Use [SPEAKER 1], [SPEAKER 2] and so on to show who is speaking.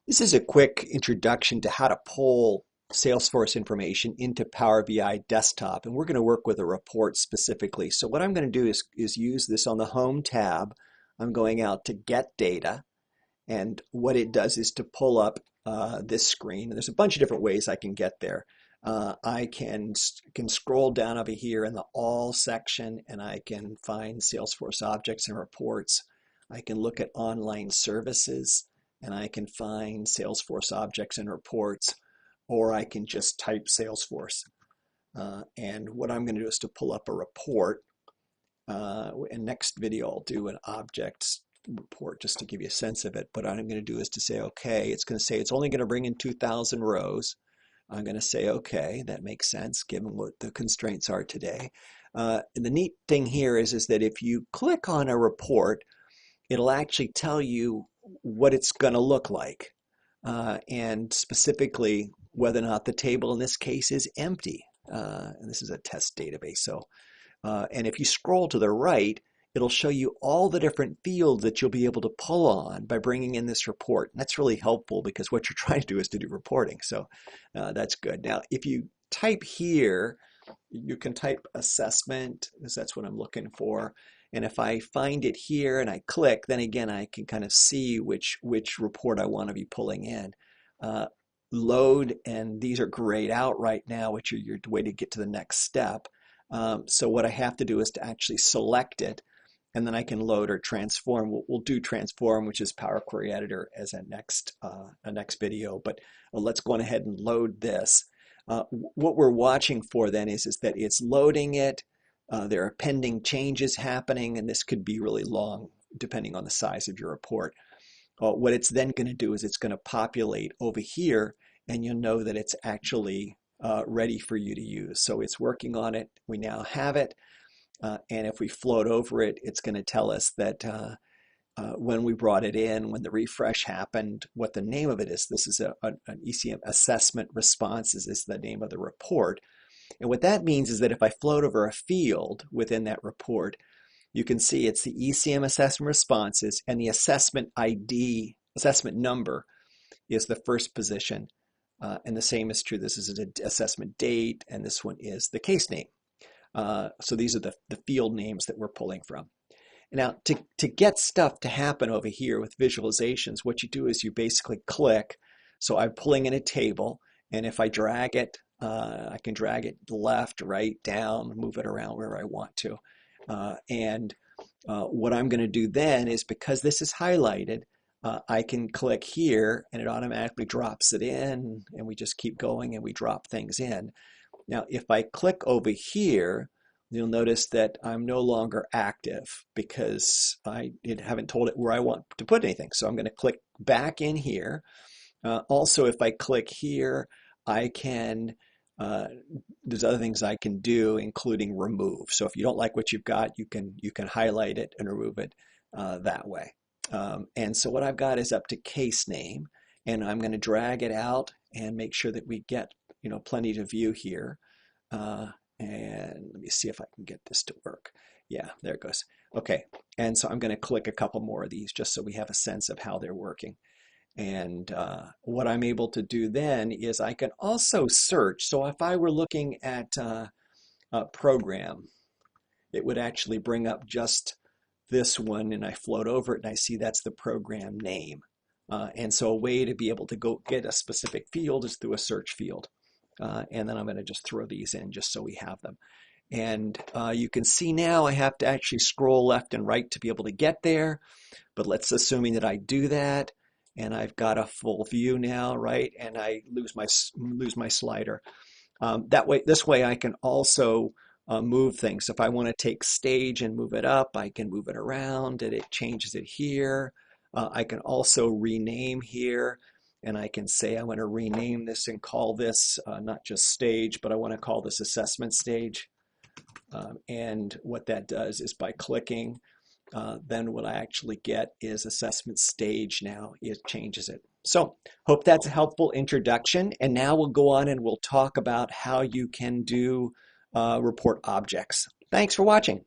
[SPEAKER 1] This is a quick introduction to how to pull Salesforce information into Power BI Desktop, and we're going to work with a report specifically. So what I'm going to do is use this on the Home tab. I'm going out to Get Data, and what it does is to pull up this screen. There's a bunch of different ways I can get there. I can scroll down over here in the All section, and I can find Salesforce objects and reports. I can look at online services, and I can find Salesforce objects and reports, or I can just type Salesforce. And what I'm going to do is to pull up a report. In next video, I'll do an objects report just to give you a sense of it. But what I'm going to do is to say, okay, it's going to say it's only going to bring in 2,000 rows. I'm going to say, okay, that makes sense given what the constraints are today. And the neat thing here is that if you click on a report, it'll actually tell you what it's going to look like, and specifically whether or not the table in this case is empty. And this is a test database. So, and if you scroll to the right, it'll show you all the different fields that you'll be able to pull on by bringing in this report. And that's really helpful because what you're trying to do is to do reporting. So that's good. Now, if you type here, you can type assessment, because that's what I'm looking for. And if I find it here and I click, then again, I can kind of see which report I want to be pulling in. Load, and these are grayed out right now, which are your way to get to the next step. So what I have to do is to actually select it, and then I can load or transform. We'll do transform, which is Power Query Editor, as a next video. But let's go on ahead and load this. What we're watching for then is that it's loading it. There are pending changes happening, and this could be really long depending on the size of your report. What it's then going to do is it's going to populate over here, and you'll know that it's actually ready for you to use. So it's working on it. We now have it. And if we float over it, it's going to tell us that when we brought it in, when the refresh happened, what the name of it is. This is an ECM assessment responses is the name of the report. And what that means is that if I float over a field within that report, you can see it's the ECM assessment responses, and the assessment ID, assessment number, is the first position. And the same is true. This is an assessment date, and this one is the case name. So these are the field names that we're pulling from. Now, to get stuff to happen over here with visualizations, what you do is you basically click. So I'm pulling in a table, and if I drag it, I can drag it left, right, down, move it around wherever I want to. And what I'm going to do then is, because this is highlighted, I can click here and it automatically drops it in, and we just keep going and we drop things in. Now, if I click over here, you'll notice that I'm no longer active because I haven't told it where I want to put anything. So I'm going to click back in here. Also, if I click here, I can there's other things I can do, including remove. So if you don't like what you've got, you can highlight it and remove it that way. And so what I've got is up to case name, and I'm going to drag it out and make sure that we get plenty to view here. And let me see if I can get this to work. Yeah, there it goes. Okay, and so I'm going to click a couple more of these just so we have a sense of how they're working. And what I'm able to do then is I can also search. So if I were looking at a program, it would actually bring up just this one, and I float over it and I see that's the program name. And so a way to be able to go get a specific field is through a search field. And then I'm going to just throw these in just so we have them. And you can see now I have to actually scroll left and right to be able to get there. But let's assuming that I do that, and I've got a full view now, right? And I lose my slider. This way I can also move things. If I want to take stage and move it up, I can move it around, and it changes it here. I can also rename here, and I can say I want to rename this and call this not just stage, but I want to call this assessment stage. And what that does is by clicking, then what I actually get is assessment stage now. It changes it. So hope that's a helpful introduction. And now we'll go on and we'll talk about how you can do report objects. Thanks for watching.